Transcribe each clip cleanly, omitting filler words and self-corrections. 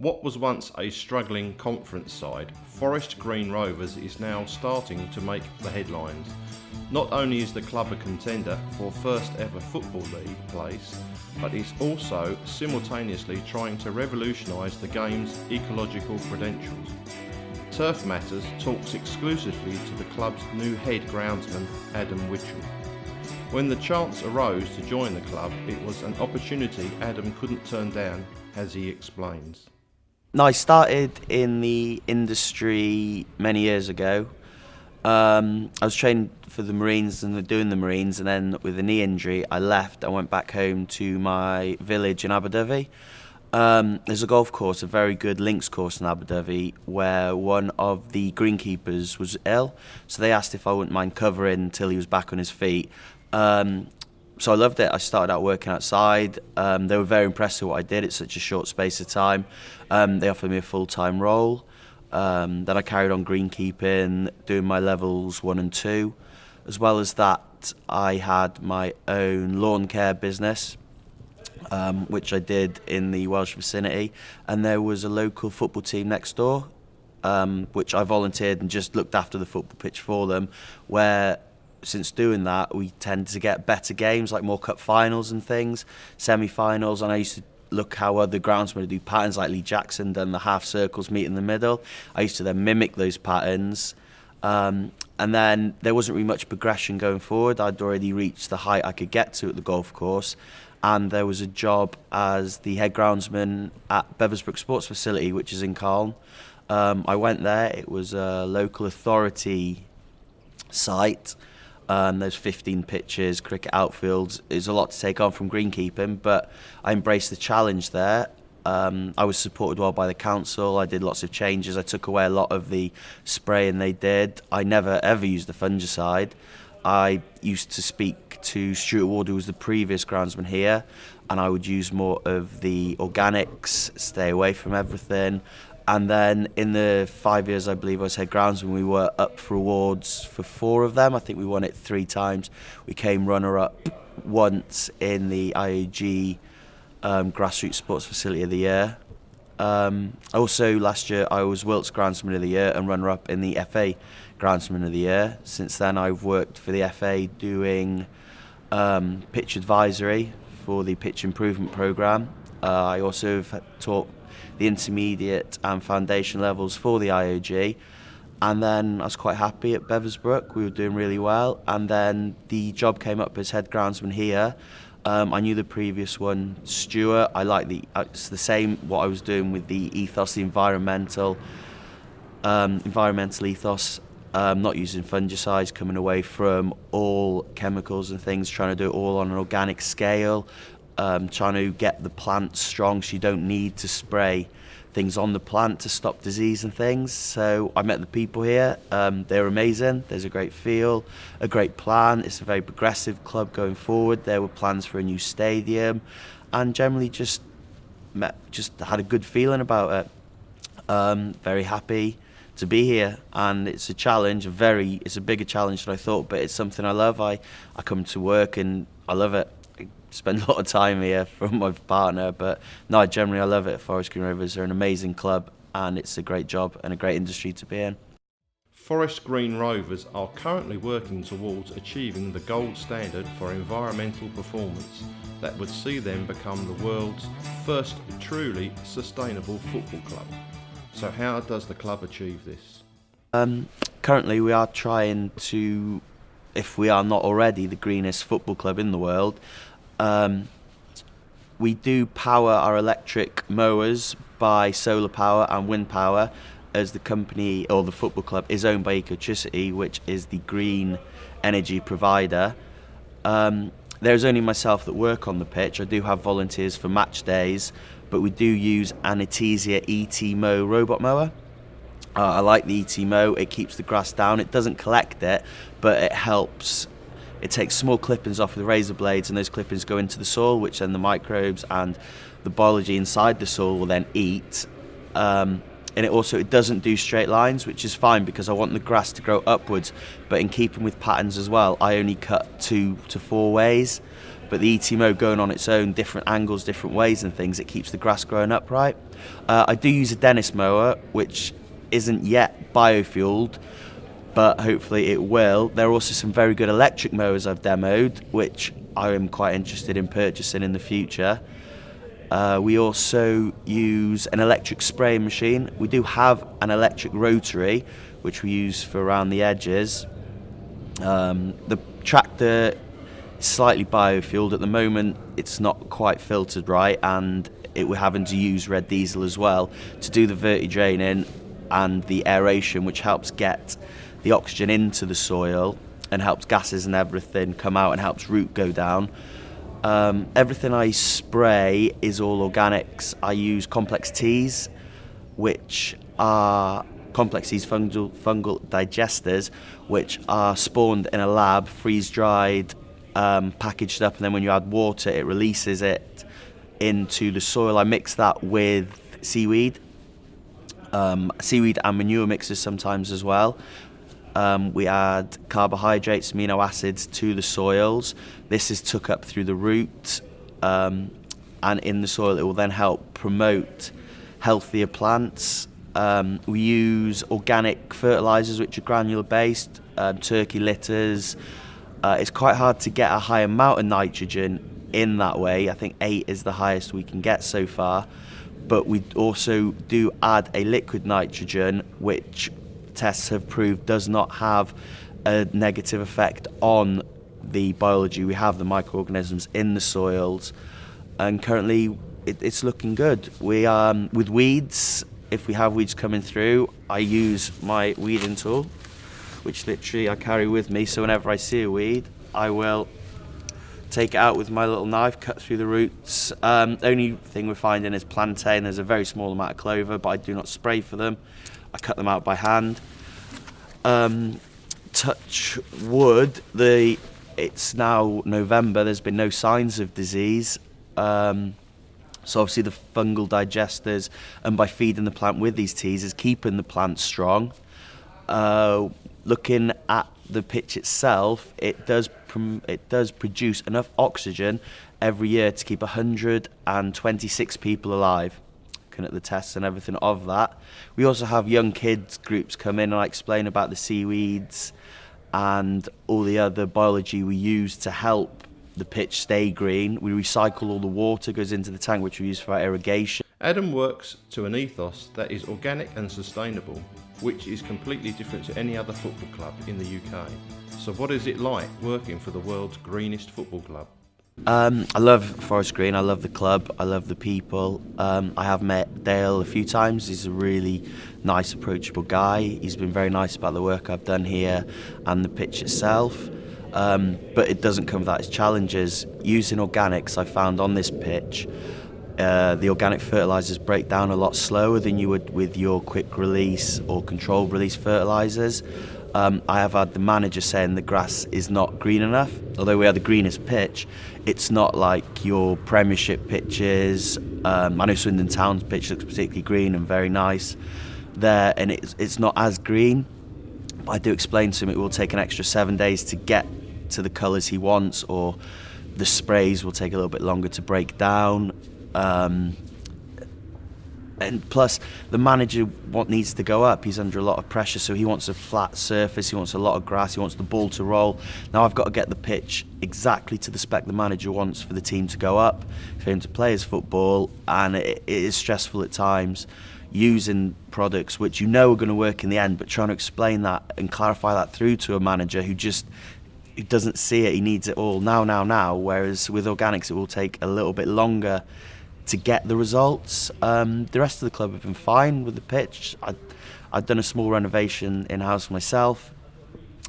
What was once a struggling conference side, Forest Green Rovers is now starting to make the headlines. Not only is the club a contender for first ever Football League place, but it's also simultaneously trying to revolutionise the game's ecological credentials. Turf Matters talks exclusively to the club's new head groundsman, Adam Witchell. When the chance arose to join the club, it was an opportunity Adam couldn't turn down, as he explains. No, I started in the industry many years ago. I was training for the Marines and doing the Marines, and then with a knee injury, I left. I went back home to my village in Abu Dhabi. There's a golf course, a very good links course in Abu Dhabi, where one of the greenkeepers was ill. So they asked if I wouldn't mind covering until he was back on his feet. So I loved it. I started out working outside. They were very impressed with what I did. It's such a short space of time. They offered me a full-time role. Then I carried on greenkeeping, doing my levels 1 and 2. As well as that, I had my own lawn care business, which I did in the Welsh vicinity. And there was a local football team next door, which I volunteered and just looked after the football pitch for them, where since doing that, we tend to get better games, like more cup finals and things, semi-finals, and I used to look how other groundsmen would do patterns, like Lee Jackson done the half circles meet in the middle. I used to then mimic those patterns, and then there wasn't really much progression going forward. I'd already reached the height I could get to at the golf course, and there was a job as the head groundsman at Beversbrook Sports Facility, which is in Carlne. I went there. It was a local authority site. There's 15 pitches, cricket outfields. There's a lot to take on from greenkeeping, but I embraced the challenge there. I was supported well by the council. I did lots of changes. I took away a lot of the spraying they did. I never ever used the fungicide. I used to speak to Stuart Ward, who was the previous groundsman here, and I would use more of the organics, stay away from everything. And then in the 5 years I believe I was head groundsman, we were up for awards for 4 of them. I think we won it 3 times. We came runner-up once in the IAG Grassroots Sports Facility of the Year. Also last year I was Wilts Groundsman of the Year and runner-up in the FA Groundsman of the Year. Since then I've worked for the FA doing pitch advisory for the pitch improvement programme. I also have taught the intermediate and foundation levels for the IOG, and then I was quite happy at Beversbrook. We were doing really well, and then the job came up as head groundsman here. I knew the previous one, Stuart. I like it's the same what I was doing with the ethos, the environmental ethos. Not using fungicides, coming away from all chemicals and things, trying to do it all on an organic scale. Trying to get the plant strong so you don't need to spray things on the plant to stop disease and things. So I met the people here. They're amazing. There's a great feel, a great plan. It's a very progressive club going forward. There were plans for a new stadium, and generally just had a good feeling about it. Very happy to be here, and it's a challenge. It's a bigger challenge than I thought, but it's something I love. I come to work and I love it. Spend a lot of time here from my partner, but no, generally I love it. Forest Green Rovers are an amazing club, and it's a great job and a great industry to be in. Forest Green Rovers are currently working towards achieving the gold standard for environmental performance that would see them become the world's first truly sustainable football club. So how does the club achieve this? Currently we are trying to, if we are not already the greenest football club in the world. We do power our electric mowers by solar power and wind power, as the company or the football club is owned by Ecotricity, which is the green energy provider. There's only myself that work on the pitch. I do have volunteers for match days, but we do use an Artesia ET Mow robot mower. I like the ET Mow. It keeps the grass down. It doesn't collect it, but it helps. It takes small clippings off with the razor blades, and those clippings go into the soil, which then the microbes and the biology inside the soil will then eat. And it doesn't do straight lines, which is fine because I want the grass to grow upwards. But in keeping with patterns as well, I only cut 2 to 4 ways, but the ETMO going on its own, different angles, different ways and things, it keeps the grass growing upright. I do use a Dennis mower, which isn't yet biofueled, but hopefully it will. There are also some very good electric mowers I've demoed, which I am quite interested in purchasing in the future. We also use an electric spraying machine. We do have an electric rotary, which we use for around the edges. The tractor is slightly biofueled. At the moment, it's not quite filtered right, and we're having to use red diesel as well to do the verti-draining and the aeration, which helps get the oxygen into the soil and helps gases and everything come out and helps root go down. Everything I spray is all organics. I use complex teas, which are fungal digesters, which are spawned in a lab, freeze-dried, packaged up, and then when you add water, it releases it into the soil. I mix that with seaweed and manure mixes sometimes as well. We add carbohydrates, amino acids to the soils. This is took up through the root, and in the soil it will then help promote healthier plants. We use organic fertilisers, which are granular based, turkey litters. It's quite hard to get a high amount of nitrogen in that way. I think 8 is the highest we can get so far. But we also do add a liquid nitrogen, which tests have proved does not have a negative effect on the biology. We have the microorganisms in the soils, and currently it's looking good. We with weeds, if we have weeds coming through, I use my weeding tool, which literally I carry with me, so whenever I see a weed, I will take it out with my little knife, cut through the roots. Only thing we're finding is plantain. There's a very small amount of clover, but I do not spray for them. I cut them out by hand. Touch wood, it's now November, there's been no signs of disease. So obviously the fungal digesters, and by feeding the plant with these teas, is keeping the plant strong. Looking at the pitch itself, it does produce enough oxygen every year to keep 126 people alive. Looking at the tests and everything of that. We also have young kids groups come in, and I explain about the seaweeds and all the other biology we use to help the pitch stay green. We recycle all the water, goes into the tank, which we use for our irrigation. Adam works to an ethos that is organic and sustainable, which is completely different to any other football club in the UK. So what is it like working for the world's greenest football club? I love Forest Green, I love the club, I love the people. I have met Dale a few times. He's a really nice, approachable guy. He's been very nice about the work I've done here and the pitch itself. But it doesn't come without its challenges. Using organics, I found on this pitch, the organic fertilisers break down a lot slower than you would with your quick release or controlled release fertilisers. I have had the manager saying the grass is not green enough. Although we are the greenest pitch, it's not like your Premiership pitches. I know Swindon Town's pitch looks particularly green and very nice there, and it's not as green. I do explain to him it will take an extra 7 days to get to the colours he wants, or the sprays will take a little bit longer to break down. And plus, the manager needs to go up. He's under a lot of pressure, so he wants a flat surface, he wants a lot of grass, he wants the ball to roll. Now I've got to get the pitch exactly to the spec the manager wants for the team to go up, for him to play his football, and it is stressful at times using products which you know are going to work in the end, but trying to explain that and clarify that through to a manager who doesn't see it. He needs it all now, whereas with organics it will take a little bit longer to get the results. The rest of the club have been fine with the pitch. I've done a small renovation in-house myself,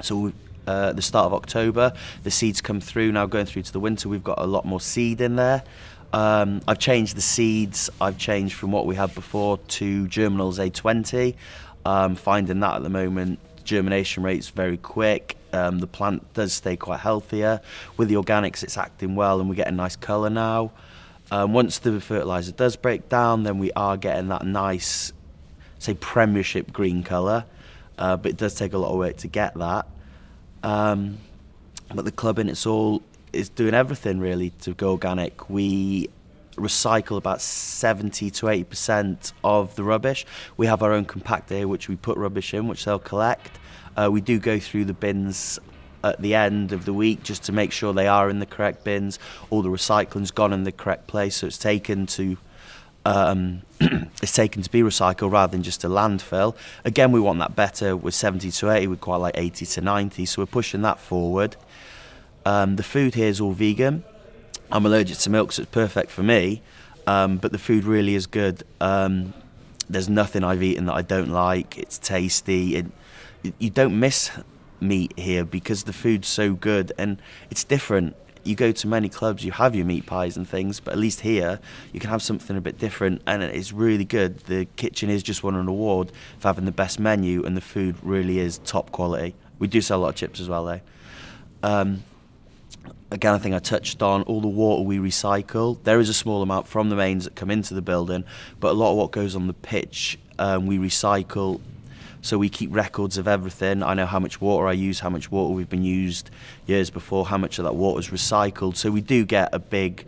so at the start of October the seeds come through. Now going through to the winter, we've got a lot more seed in there. I've changed the seeds. I've changed from what we had before to Germinals A20. Finding that at the moment germination rate's very quick. The plant does stay quite healthier. With the organics it's acting well, and we get a nice colour now. Once the fertiliser does break down, then we are getting that nice, say, Premiership green colour, but it does take a lot of work to get that. But the club in its all is doing everything really to go organic. We recycle about 70 to 80% of the rubbish. We have our own compactor here which we put rubbish in, which they'll collect. We do go through the bins at the end of the week just to make sure they are in the correct bins. All the recycling's gone in the correct place, so it's taken to it's taken to be recycled rather than just a landfill. Again, we want that better. With 70 to 80, we'd quite like 80 to 90, so we're pushing that forward. The food here is all vegan. I'm allergic to milk, so it's perfect for me, but the food really is good. There's nothing I've eaten that I don't like. It's tasty. You don't miss meat here because the food's so good and it's different. You go to many clubs, you have your meat pies and things, but at least here you can have something a bit different, and it's really good. The kitchen is just won an award for having the best menu, and the food really is top quality. We do sell a lot of chips as well though. Again, I think I touched on all the water we recycle. There is a small amount from the mains that come into the building, but a lot of what goes on the pitch we recycle. So we keep records of everything. I know how much water I use, how much water we've been used years before, how much of that water is recycled. So we do get a big,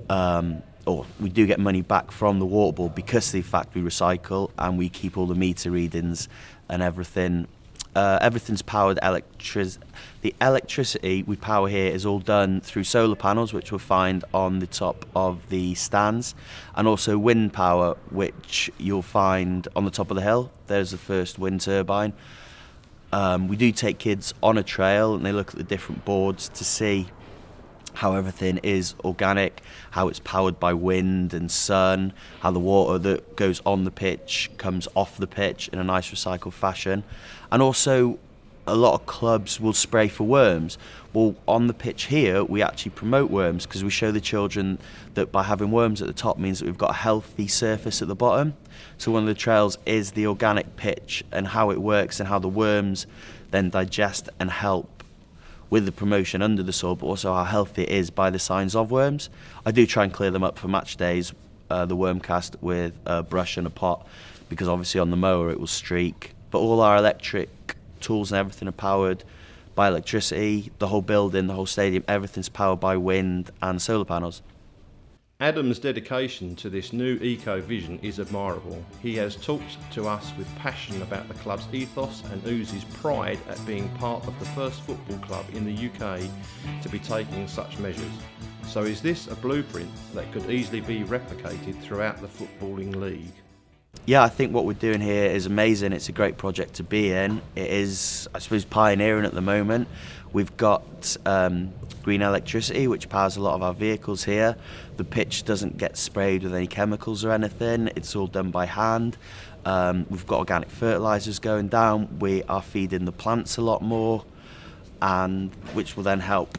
or we do get money back from the water board because of the fact we recycle, and we keep all the meter readings and everything. Everything's powered The electricity we power here is all done through solar panels, which we'll find on the top of the stands, and also wind power, which you'll find on the top of the hill. There's the first wind turbine. We do take kids on a trail and they look at the different boards to see how everything is organic, how it's powered by wind and sun, how the water that goes on the pitch comes off the pitch in a nice recycled fashion. And also a lot of clubs will spray for worms. Well, on the pitch here we actually promote worms because we show the children that by having worms at the top means that we've got a healthy surface at the bottom. So one of the trails is the organic pitch and how it works and how the worms then digest and help with the promotion under the soil, but also how healthy it is by the signs of worms. I do try and clear them up for match days, the worm cast with a brush and a pot, because obviously on the mower it will streak. But all our electric tools and everything are powered by electricity. The whole building, the whole stadium, everything's powered by wind and solar panels. Adam's dedication to this new eco-vision is admirable. He has talked to us with passion about the club's ethos and oozes pride at being part of the first football club in the UK to be taking such measures. So is this a blueprint that could easily be replicated throughout the footballing league? Yeah, I think what we're doing here is amazing. It's a great project to be in. It is, I suppose, pioneering at the moment. We've got green electricity, which powers a lot of our vehicles here. The pitch doesn't get sprayed with any chemicals or anything. It's all done by hand. We've got organic fertilisers going down. We are feeding the plants a lot more, and which will then help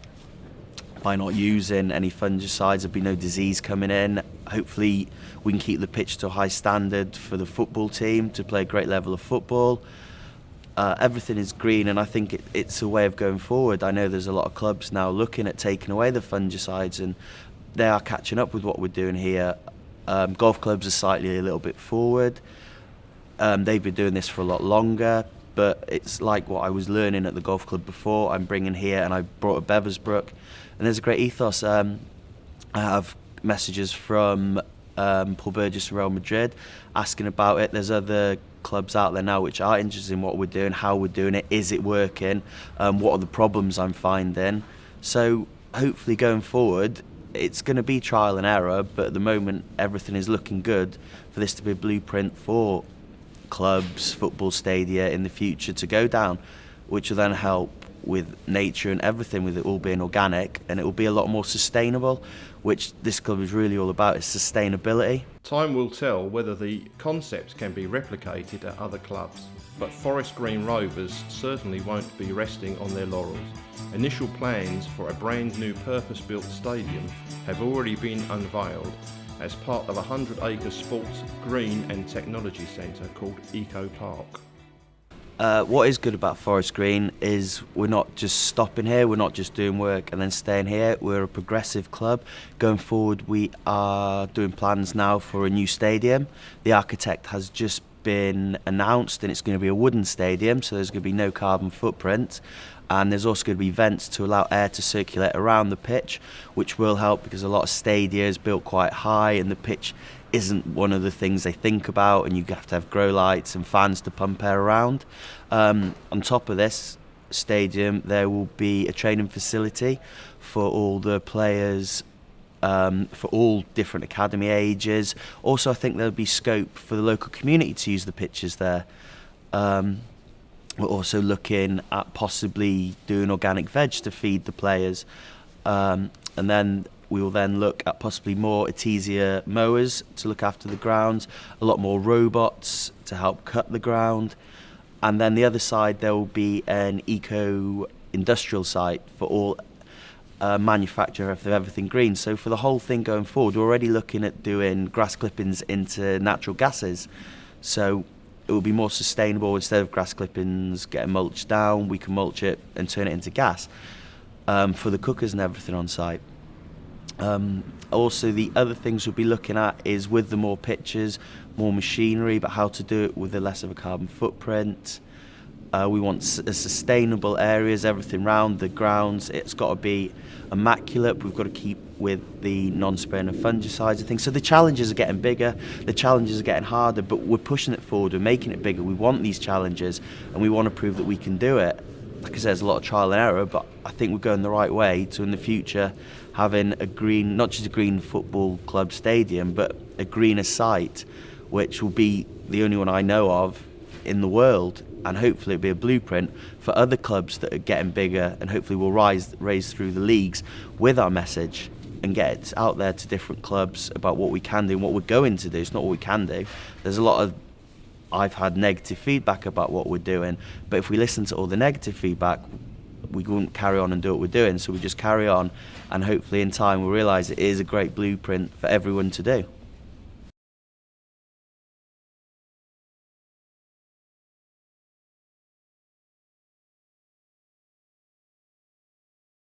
by not using any fungicides. There'll be no disease coming in. Hopefully we can keep the pitch to a high standard for the football team to play a great level of football. Everything is green, and I think it's a way of going forward. I know there's a lot of clubs now looking at taking away the fungicides, and they are catching up with what we're doing here. Golf clubs are slightly a little bit forward. They've been doing this for a lot longer, but it's like what I was learning at the golf club before. I'm bringing here, and I brought a Beversbrook, and there's a great ethos. I have messages from Paul Burgess from Real Madrid asking about it. There's other clubs out there now which are interested in what we're doing, how we're doing it, is it working, what are the problems I'm finding. So hopefully going forward it's going to be trial and error, but at the moment everything is looking good for this to be a blueprint for clubs, football stadia in the future to go down, which will then help with nature and everything, with it all being organic, and it will be a lot more sustainable, which this club is really all about, is sustainability. Time will tell whether the concepts can be replicated at other clubs, but Forest Green Rovers certainly won't be resting on their laurels. Initial plans for a brand new purpose-built stadium have already been unveiled as part of a 100-acre sports, green and technology centre called Eco Park. What is good about Forest Green is we're not just stopping here, we're not just doing work and then staying here. We're a progressive club. Going forward, we are doing plans now for a new stadium. The architect has just been announced, and it's going to be a wooden stadium, so there's going to be no carbon footprint. And there's also going to be vents to allow air to circulate around the pitch, which will help because a lot of stadia is built quite high and the pitch isn't one of the things they think about, and you have to have grow lights and fans to pump air around. On top of this stadium, there will be a training facility for all the players, for all different academy ages. Also, I think there'll be scope for the local community to use the pitches there. We're also looking at possibly doing organic veg to feed the players, and then we will then look at possibly more Artesia mowers to look after the grounds, a lot more robots to help cut the ground, and then the other side there will be an eco-industrial site for all manufacture of everything green. So for the whole thing going forward, we're already looking at doing grass clippings into natural gases. So it will be more sustainable. Instead of grass clippings getting mulched down, we can mulch it and turn it into gas for the cookers and everything on site. Also, the other things we'll be looking at is with the more pitches, more machinery, but how to do it with a less of a carbon footprint. We want sustainable areas, everything round the grounds. It's got to be immaculate. We've got to keep with the non-spraying of fungicides and things. So the challenges are getting bigger, the challenges are getting harder, but we're pushing it forward, we're making it bigger. We want these challenges and we want to prove that we can do it. Like I said, there's a lot of trial and error, but I think we're going the right way to, in the future, having a green, not just a green football club stadium, but a greener site, which will be the only one I know of in the world, and hopefully it'll be a blueprint for other clubs that are getting bigger, and hopefully we'll raise through the leagues with our message and get it out there to different clubs about what we can do and what we're going to do. It's not what we can do. There's a lot of, I've had negative feedback about what we're doing, but if we listen to all the negative feedback, we wouldn't carry on and do what we're doing. So we just carry on, and hopefully in time we'll realise it is a great blueprint for everyone to do.